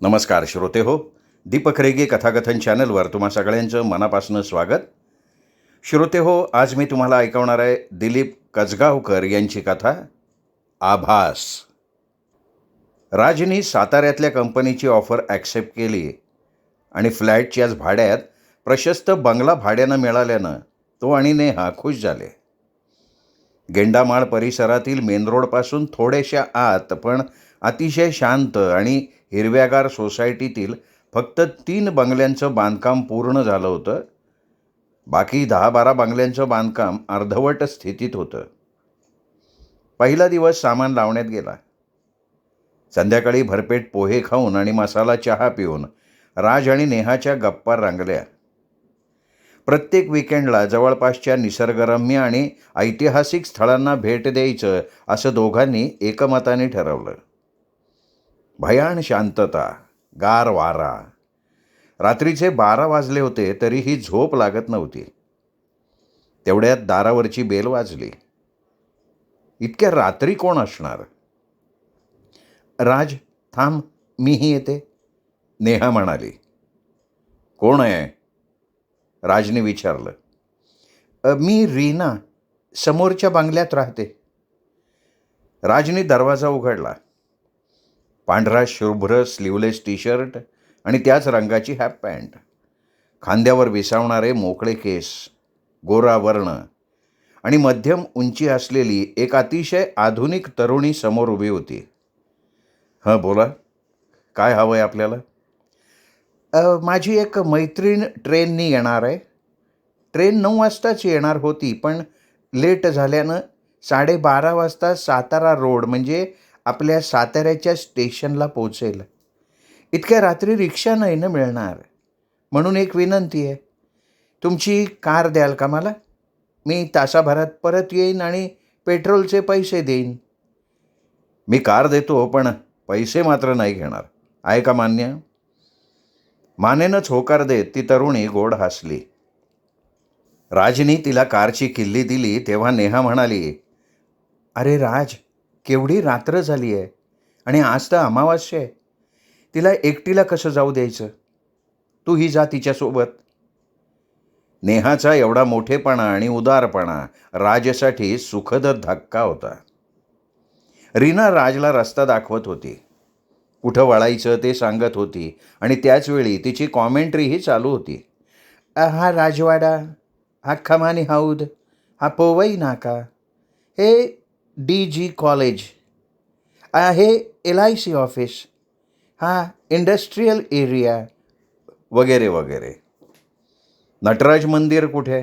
नमस्कार श्रोते हो. दीपक रेगे कथाकथन चॅनलवर तुम्हा सगळ्यांचं मनापासून स्वागत. श्रोते हो, आज मी तुम्हाला ऐकवणार आहे दिलीप कजगावकर यांची कथा आभास. राजनी साताऱ्यातल्या कंपनीची ऑफर ॲक्सेप्ट केली आणि फ्लॅटच्याच भाड्यात प्रशस्त बंगला भाड्यानं मिळाल्यानं तो आणि नेहा खुश झाले. गेंडामाळ परिसरातील मेन रोडपासून थोड्याशा आत पण अतिशय शांत आणि हिरव्यागार सोसायटीतील फक्त 3 बंगल्यांचं बांधकाम पूर्ण झालं होतं. बाकी 10-12 बंगल्यांचं बांधकाम अर्धवट स्थितीत होतं. पहिला दिवस सामान लावण्यात गेला. संध्याकाळी भरपेट पोहे खाऊन आणि मसाला चहा पिऊन राज आणि नेहाच्या गप्पा रंगल्या. प्रत्येक विकेंडला जवळपासच्या निसर्गरम्य आणि ऐतिहासिक स्थळांना भेट द्यायचं असं दोघांनी एकमताने ठरवलं. भयान शांतता, गार वारा. रात्रीचे 12 वाजले होते तरीही झोप लागत नव्हती. तेवढ्यात दारावरची बेल वाजली. इतक्या रात्री कोण असणार? राज, थांब, मीही येते, नेहा म्हणाली. कोण आहे? राजने विचारलं. मी रीना, समोरच्या बंगल्यात राहते. राजने दरवाजा उघडला. पांढरा शुभ्र स्लीवलेस टी शर्ट आणि त्याच रंगाची हाफ पॅन्ट, खांद्यावर विसावणारे मोकळे केस, गोरा वर्ण आणि मध्यम उंची असलेली एक अतिशय आधुनिक तरुणी समोर उभी होती. हां, बोला, काय हवं आहे आपल्याला? माझी एक मैत्रीण ट्रेननी येणार आहे. ट्रेन 9 वाजताच येणार होती, पण लेट झाल्यानं 12:30 वाजता सातारा रोड म्हणजे आपल्या साताऱ्याच्या स्टेशनला पोहोचेल. इतक्या रात्री रिक्षा नाही ना मिळणार, म्हणून एक विनंती आहे. तुमची कार द्याल का मला? मी तासाभरात परत येईन आणि पेट्रोलचे पैसे देईन. मी कार देतो, पण पैसे मात्र नाही घेणार. आहे का मान्य? मानेनंच होकार देत ती तरुणी गोड हसली. राजनी तिला कारची किल्ली दिली तेव्हा नेहा म्हणाली, अरे राज, केवढी रात्र झाली आहे आणि आज तर अमावास्या आहे. तिला एकटीला कसं जाऊ द्यायचं? तूही जा तिच्यासोबत. नेहाचा एवढा मोठेपणा आणि उदारपणा राजसाठी सुखद धक्का होता. रीना राजला रस्ता दाखवत होती, कुठं वळायचं ते सांगत होती आणि त्याचवेळी तिची कॉमेंट्रीही चालू होती. हा राजवाडा, हा खमानी हौद, हा पोवई नाका, हे DG कॉलेज, हे LIC ऑफिस, हा इंडस्ट्रीयल एरिया, वगैरे वगैरे. नटराज मंदिर कुठे?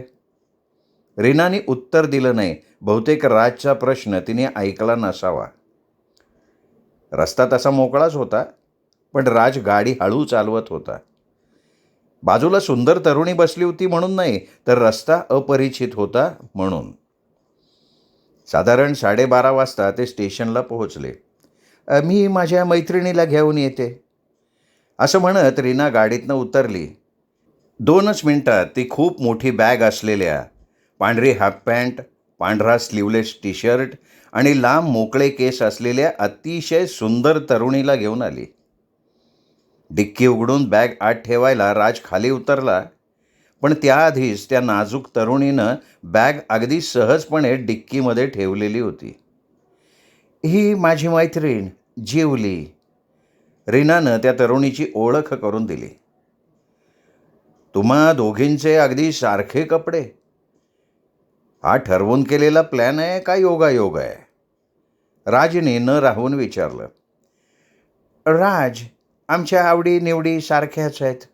रीनाने उत्तर दिलं नाही. बहुतेक राजचा प्रश्न तिने ऐकला नसावा. रस्ता तसा मोकळाच होता, पण राज गाडी हळू चालवत होता. बाजूला सुंदर तरुणी बसली होती म्हणून नाही, तर रस्ता अपरिचित होता म्हणून. साधारण 12:30 वाजता ते स्टेशनला पोहोचले. मी माझ्या मैत्रिणीला घेऊन येते, असं म्हणत रीना गाडीतनं उतरली. 2च मिनिटात ती खूप मोठी बॅग असलेल्या, पांढरी हाफ पॅन्ट, पांढरा स्लीवलेस टी शर्ट आणि लांब मोकळे केस असलेल्या अतिशय सुंदर तरुणीला घेऊन आली. डिक्की उघडून बॅग आत ठेवायला राज खाली उतरला, पण त्याआधीच त्या नाजूक तरुणीनं बॅग अगदी सहजपणे डिक्कीमध्ये ठेवलेली होती. ही माझी मैत्रीण जिवली. रीनानं त्या तरुणीची ओळख करून दिली. तुम्हा दोघींचे अगदी सारखे कपडे. हा ठरवून केलेला प्लॅन आहे का योगायोग आहे? राजने न राहून विचारलं. राज, आमच्या आवडी निवडी सारख्याच आहेत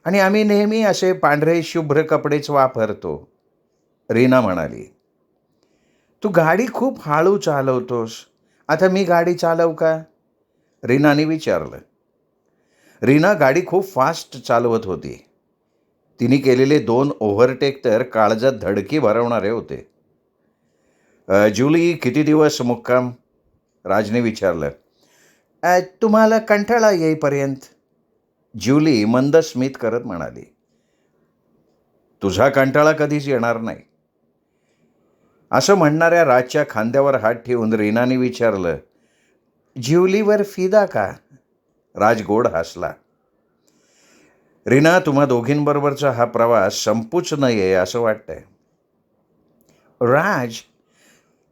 आणि आम्ही नेहमी असे पांढरे शुभ्र कपडेच वापरतो, रीना म्हणाली. तू गाडी खूप हळू चालवतोस. आता मी गाडी चालवू का? रीनाने विचारलं. रीना गाडी खूप फास्ट चालवत होती. तिने केलेले 2 ओव्हरटेक तर काळजात धडकी भरवणारे होते. जुली, किती दिवस मुक्काम? राजने विचारलं. तुम्हाला कंटाळा येईपर्यंत, जुली मंद स्मित करत म्हणाली. तुझा कंटाळा कधीच येणार नाही. असं म्हणणाऱ्या राजच्या खांद्यावर हात ठेवून रीनाने विचारलं, जिवलीवर फिदा का? राज गोड हसला. रीना, तुम्हा दोघींबरोबरचा हा प्रवास संपूच नये असं वाटतंय. राज,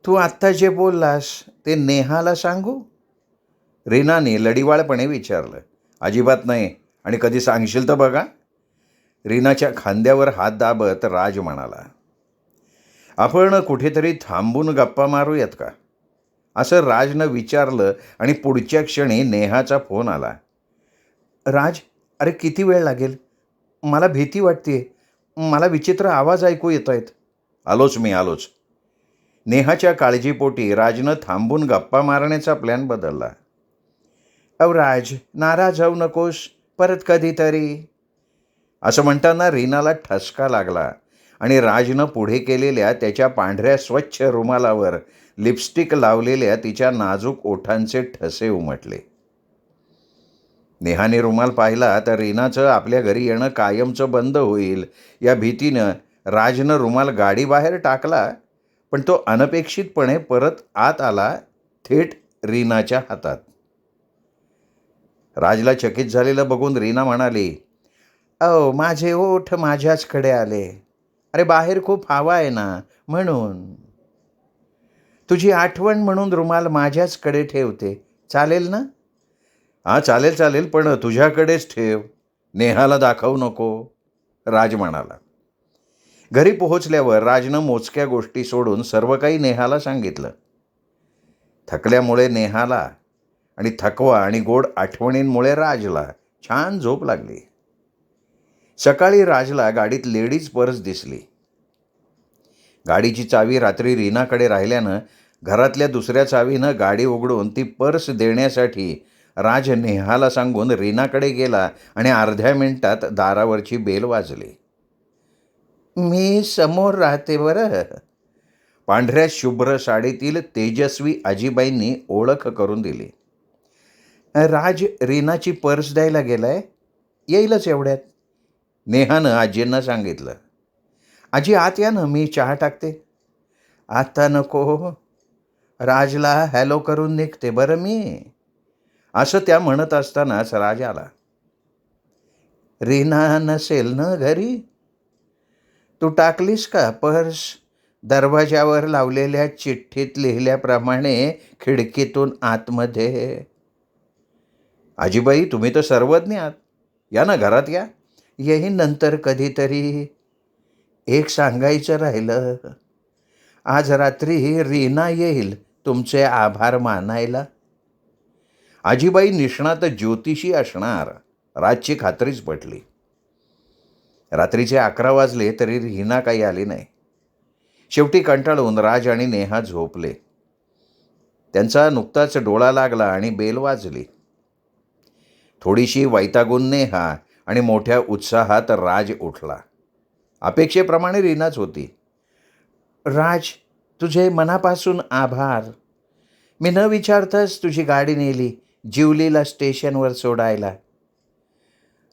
तू आत्ता जे बोललास ते नेहाला सांगू? रीनाने लढीवाळपणे विचारलं. अजिबात नाही, आणि कधी सांगशील तर बघा. रीनाच्या खांद्यावर हात दाबत राज म्हणाला. आपण कुठेतरी थांबून गप्पा मारूयात का, असं राजनं विचारलं आणि पुढच्या क्षणी नेहाचा फोन आला. राज, अरे किती वेळ लागेल? मला भीती वाटते. मला विचित्र आवाज ऐकू येत आहेत. आलोच. नेहाच्या काळजीपोटी राजनं थांबून गप्पा मारण्याचा प्लॅन बदलला. राज, नाराज होऊ नकोस, परत कधीतरी, असं म्हणताना रीनाला ठसका लागला आणि राजनं पुढे केलेल्या त्याच्या पांढऱ्या स्वच्छ रुमालावर लिपस्टिक लावलेल्या तिच्या नाजूक ओठांचे ठसे उमटले. नेहाने रुमाल पाहिला तर रीनाचं आपल्या घरी येणं कायमचं बंद होईल या भीतीनं राजनं रुमाल गाडीबाहेर टाकला, पण तो अनपेक्षितपणे परत आत आला, थेट रीनाच्या हातात. राजला चकित झालेलं बघून रीना म्हणाली, माझे ओठ माझ्याचकडे आले. अरे बाहेर खूप हवा आहे ना, म्हणून. तुझी आठवण म्हणून रुमाल माझ्याचकडे ठेवते, चालेल ना? हां, चालेल, पण तुझ्याकडेच ठेव, नेहाला दाखवू नको, राज म्हणाला. घरी पोहोचल्यावर राजनं मोजक्या गोष्टी सोडून सर्व काही नेहाला सांगितलं. थकल्यामुळे नेहाला आणि थकवा आणि गोड आठवणींमुळे राजला छान झोप लागली. सकाळी राजला गाडीत लेडीज पर्स दिसली. गाडीची चावी रात्री रीनाकडे राहिल्यानं घरातल्या दुसऱ्या चावीनं गाडी उघडून ती पर्स देण्यासाठी राज नेहाला सांगून रीनाकडे गेला आणि अर्ध्या मिनिटात दारावरची बेल वाजली. मी समोर राहते बरं, पांढऱ्या शुभ्र साडीतील तेजस्वी आजीबाईंनी ओळख करून दिली. राज रीनाची पर्स द्यायला गेलाय, येईलच एवढ्यात, नेहानं आजींना सांगितलं. आजी आत या ना, मी चहा टाकते. आता नको, राजला हॅलो करून निघते बरं मी, असं त्या म्हणत असतानाच राज आला. रीना नसेल ना घरी? तू टाकलीस का पर्स दरवाजावर लावलेल्या चिठ्ठीत लिहिल्याप्रमाणे खिडकीतून आतमध्ये? आजीबाई, तुम्ही तर सर्वज्ञ आहात, या ना, घरात या. येईन नंतर कधीतरी. एक सांगायचं राहिलं, आज रात्री रीना येईल तुमचे आभार मानायला. आजीबाई निष्णात ज्योतिषी असणार, राजची खात्रीच पटली. रात्रीचे 11 वाजले तरी रीना काही आली नाही. शेवटी कंटाळून राज आणि नेहा झोपले. त्यांचा नुकताच डोळा लागला आणि बेल वाजली. थोडीशी वैतागून नेहा आणि मोठ्या उत्साहात राज उठला. अपेक्षेप्रमाणे रीनाच होती. राज, तुझे मनापासून आभार. मी न विचारताच तुझी गाडी नेली जिवलीला स्टेशनवर सोडायला.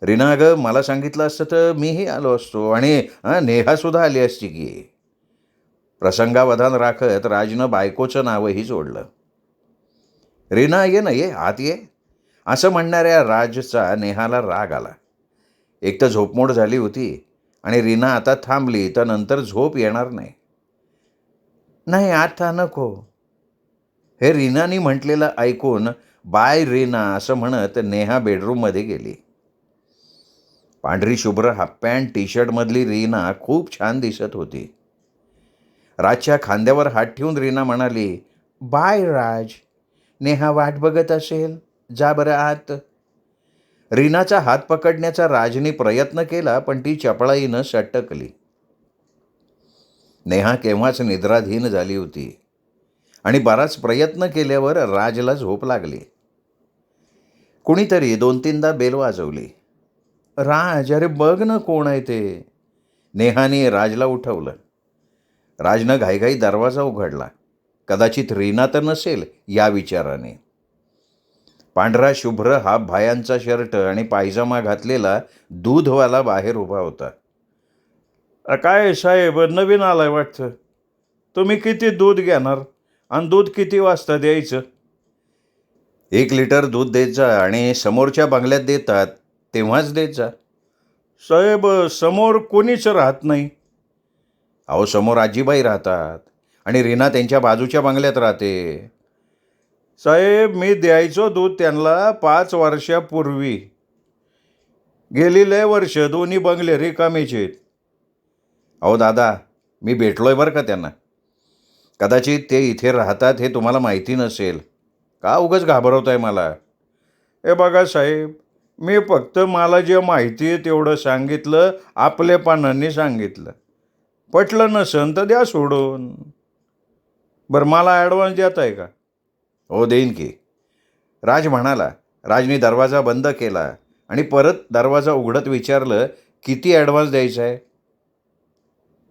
रीना, अगं मला सांगितलं असतं तर मीही आलो असतो, आणि नेहासुद्धा आली असती की. प्रसंगावधान राखत राजनं बायकोचं नावही जोडलं. रीना, ये ना, ये आत ये, असं म्हणणाऱ्या राजचा नेहाला राग आला. एक तर झोपमोड झाली होती आणि रीना आता थांबली तर नंतर झोप येणार नाही. नाही, आता नको, हे रीनानी म्हटलेलं ऐकून बाय रीना असं म्हणत नेहा बेडरूममध्ये गेली. पांढरी शुभ्र हाफ पॅन्ट टी शर्टमधली रीना खूप छान दिसत होती. राजच्या खांद्यावर हात ठेवून रीना म्हणाली, बाय राज, नेहा वाट बघत असेल, जा बरं आत. रीनाचा हात पकडण्याचा राजने प्रयत्न केला, पण ती चपळाईनं सटकली. नेहा केव्हाच निद्राधीन झाली होती आणि बराच प्रयत्न केल्यावर राजला झोप लागली. कुणीतरी 2-3दा बेल वाजवली. राज, अरे बघ ना कोण आहे ते, नेहाने राजला उठवलं. राजनं घाईघाई दरवाजा उघडला. कदाचित रीना तर नसेल या विचाराने. पांढरा शुभ्र हाफ भायांचा शर्ट आणि पायजामा घातलेला दूधवाला बाहेर उभा होता. काय साहेब, नवीन आलाय वाटतं. तुम्ही किती दूध घेणार आणि दूध किती वाजता द्यायचं? 1 लिटर दूध देत जा आणि समोरच्या बंगल्यात देतात तेव्हाच देत जा. साहेब, समोर कोणीच राहत नाही. अहो, समोर आजीबाई राहतात आणि रीना त्यांच्या बाजूच्या बंगल्यात राहते. साहेब, मी द्यायचो दूध त्यांना 5 वर्षापूर्वी. गेली लय वर्ष दोन्ही बंगले रिकामेच आहेत. अहो दादा, मी भेटलोय बरं का त्यांना. कदाचित ते इथे राहतात हे तुम्हाला माहिती नसेल. का उगाच घाबरवताय मला? हे बघा साहेब, मी फक्त मला जे माहिती आहे तेवढं सांगितलं, आपलेपणाने सांगितलं. पटलं नसन तर द्या सोडून. बरं, मला ॲडव्हान्स देत आहे का? हो, देईन की. राज म्हणाला. राजने दरवाजा बंद केला आणि परत दरवाजा उघडत विचारलं, किती ॲडव्हान्स द्यायचा आहे?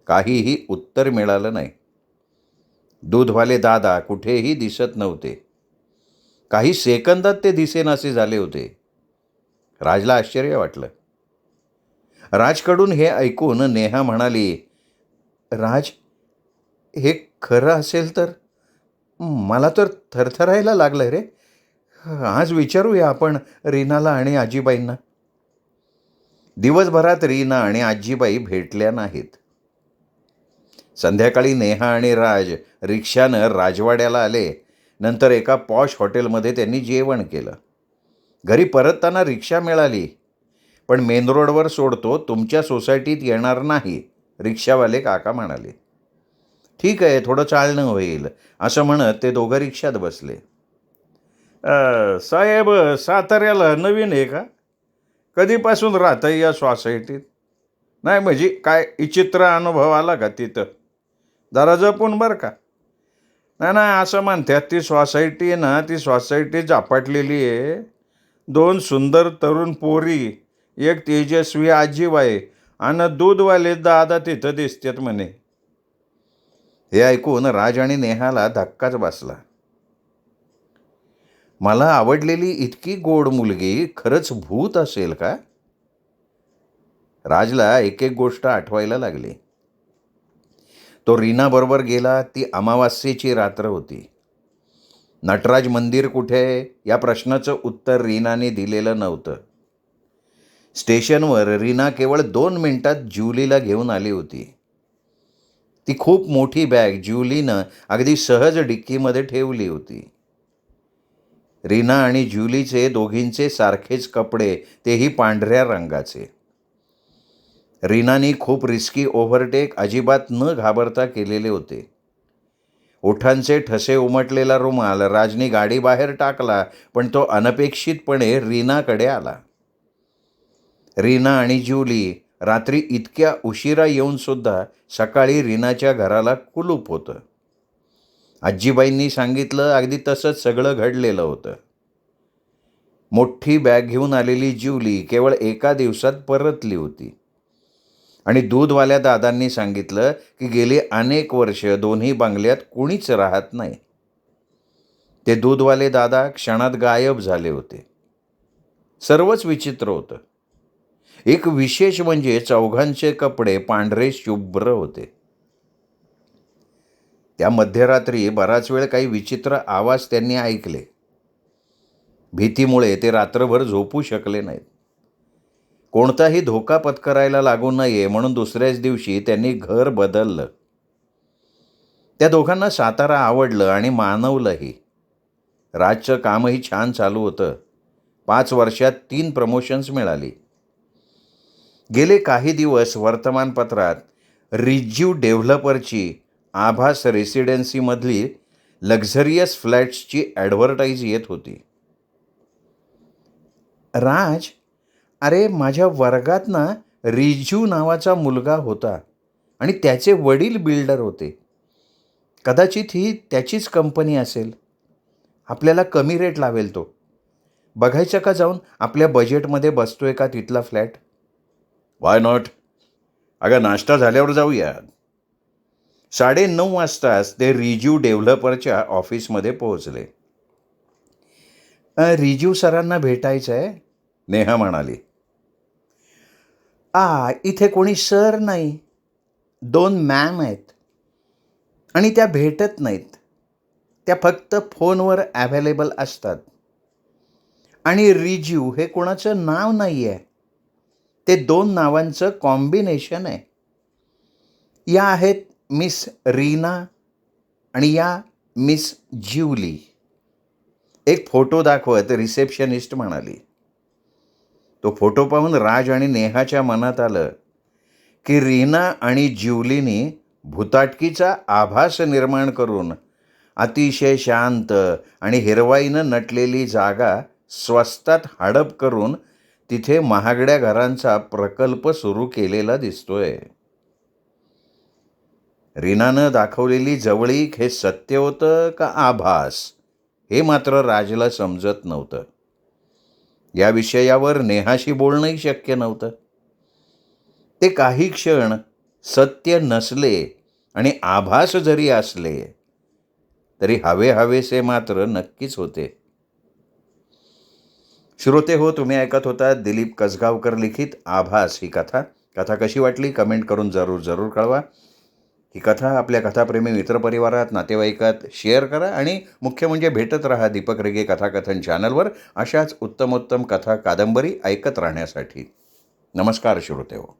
काहीही उत्तर मिळालं नाही. दूधवाले दादा कुठेही दिसत नव्हते. काही सेकंदात ते दिसेनासे झाले होते. राजला आश्चर्य वाटलं. राजकडून हे ऐकून नेहा म्हणाली, राज, हे खरं असेल तर? मला तर थरथरायला लागलं रे. आज विचारूया आपण रीनाला आणि आजीबाईंना. दिवसभरात रीना आणि आजीबाई भेटल्या नाहीत. संध्याकाळी नेहा आणि राज रिक्षानं राजवाड्याला आले. नंतर एका पॉश हॉटेलमध्ये त्यांनी जेवण केलं. घरी परतताना रिक्षा मिळाली, पण मेन रोडवर सोडतो, तुमच्या सोसायटीत येणार नाही, रिक्षावाले काका म्हणाले. ठीक आहे, थोडं चालणं होईल, असं म्हणत ते दोघं रिक्षात बसले. साहेब, साताऱ्याला नवीन आहे का? कधीपासून राहतं या सोसायटीत? नाही म्हणजे काय विचित्र अनुभव आला का तिथं? जरा जपून बरं का. नाही नाही, असं म्हणतात ती सोसायटी ना, ती सोसायटी झपाटलेली आहे. 2 सुंदर तरुण पोरी, एक तेजस्वी आजीबाई आणि दूधवाले दादा तिथं दिसतात म्हणे. हे ऐकून राज आणि नेहाला धक्काच बसला. मला आवडलेली इतकी गोड मुलगी खरंच भूत असेल का? राजला एक एक गोष्ट आठवायला लागली. तो रीनाबरोबर गेला. ती अमावास्येची रात्र होती. नटराज मंदिर कुठे या प्रश्नाचं उत्तर रीनाने दिलेलं नव्हतं. स्टेशनवर रीना केवळ 2 मिनिटात ज्युलीला घेऊन आली होती. ती खूप मोठी बॅग ज्युलीनं अगदी सहज डिक्कीमध्ये ठेवली होती. रीना आणि ज्युलीचे दोघींचे सारखेच कपडे, तेही पांढऱ्या रंगाचे. रीनानी खूप रिस्की ओव्हरटेक अजिबात न घाबरता केलेले होते. ओठांचे ठसे उमटलेला रुमाल राजनी गाडी बाहेर टाकला, पण तो अनपेक्षितपणे रीनाकडे आला. रीना आणि ज्युली रात्री इतक्या उशिरा येऊनसुद्धा सकाळी रीनाच्या घराला कुलूप होतं. आजीबाईंनी सांगितलं अगदी तसंच सगळं घडलेलं होतं. मोठी बॅग घेऊन आलेली ज्युली केवळ एका दिवसात परतली होती. आणि दूधवाल्या दादांनी सांगितलं की गेली अनेक वर्ष दोन्ही बंगल्यात कुणीच राहत नाही. ते दूधवाले दादा क्षणात गायब झाले होते. सर्वच विचित्र होतं. एक विशेष म्हणजे चौघांचे कपडे पांढरे शुभ्र होते. त्या मध्यरात्री बराच वेळ काही विचित्र आवाज त्यांनी ऐकले. भीतीमुळे ते रात्रभर झोपू शकले नाहीत. कोणताही धोका पत्करायला लागू नये म्हणून दुसऱ्याच दिवशी त्यांनी घर बदललं. त्या दोघांना सातारा आवडलं आणि मानवलंही. राजचं कामही छान चालू होतं. 5 वर्षात 3 प्रमोशन्स मिळाली. गेले काही दिवस वर्तमानपत्रात रिज्यू डेव्हलपरची आभास रेसिडेन्सीमधली लक्झरियस फ्लॅट्सची ॲडव्हर्टाईज येत होती. राज, अरे, माझ्या वर्गात ना रिज्यू नावाचा मुलगा होता आणि त्याचे वडील बिल्डर होते. कदाचित ही त्याचीच कंपनी असेल. आपल्याला कमी रेट लावेल तो. बघायचं का जाऊन आपल्या बजेटमध्ये बसतोय का तिथला फ्लॅट? Why not? अगं, नाश्ता झाल्यावर जाऊया. 9:30 वाजताच ते रिज्यू डेव्हलपरच्या ऑफिसमध्ये पोहोचले. रिज्यू सरांना भेटायचं आहे, नेहा म्हणाली. इथे कोणी सर नाही, 2 मॅम आहेत आणि त्या भेटत नाहीत. त्या फक्त फोनवर अव्हेलेबल असतात. आणि रिजू हे कोणाचं नाव नाही आहे, ते दोन नावांचं कॉम्बिनेशन आहे. या आहेत मिस रीना आणि या मिस ज्युली. एक फोटो दाखवत रिसेप्शनिस्ट म्हणाली. तो फोटो पाहून राज आणि नेहाच्या मनात आलं की रीना आणि ज्युलीनी भुताटकीचा आभास निर्माण करून अतिशय शांत आणि हिरवाईनं नटलेली जागा स्वस्तात हडप करून तिथे महागड्या घरांचा प्रकल्प सुरू केलेला दिसतोय. रीनानं दाखवलेली जवळीक हे सत्य होतं का आभास, हे मात्र राजला समजत नव्हतं. या विषयावर नेहाशी बोलणंही शक्य नव्हतं. ते काही क्षण सत्य नसले आणि आभास जरी असले तरी हवेसे मात्र नक्कीच होते. श्रोते हो, तुम्ही ऐकत होता दिलीप कसगावकर लिखित आभास ही कथा. कथा कशी वाटली कमेंट करून जरूर कळवा. ही कथा आपल्या कथाप्रेमी मित्रपरिवारात, नातेवाईकात शेअर करा आणि मुख्य म्हणजे भेटत राहा दीपक रेगे कथाकथन चॅनलवर अशाच उत्तमोत्तम कथा कादंबरी ऐकत राहण्यासाठी. नमस्कार श्रोते हो.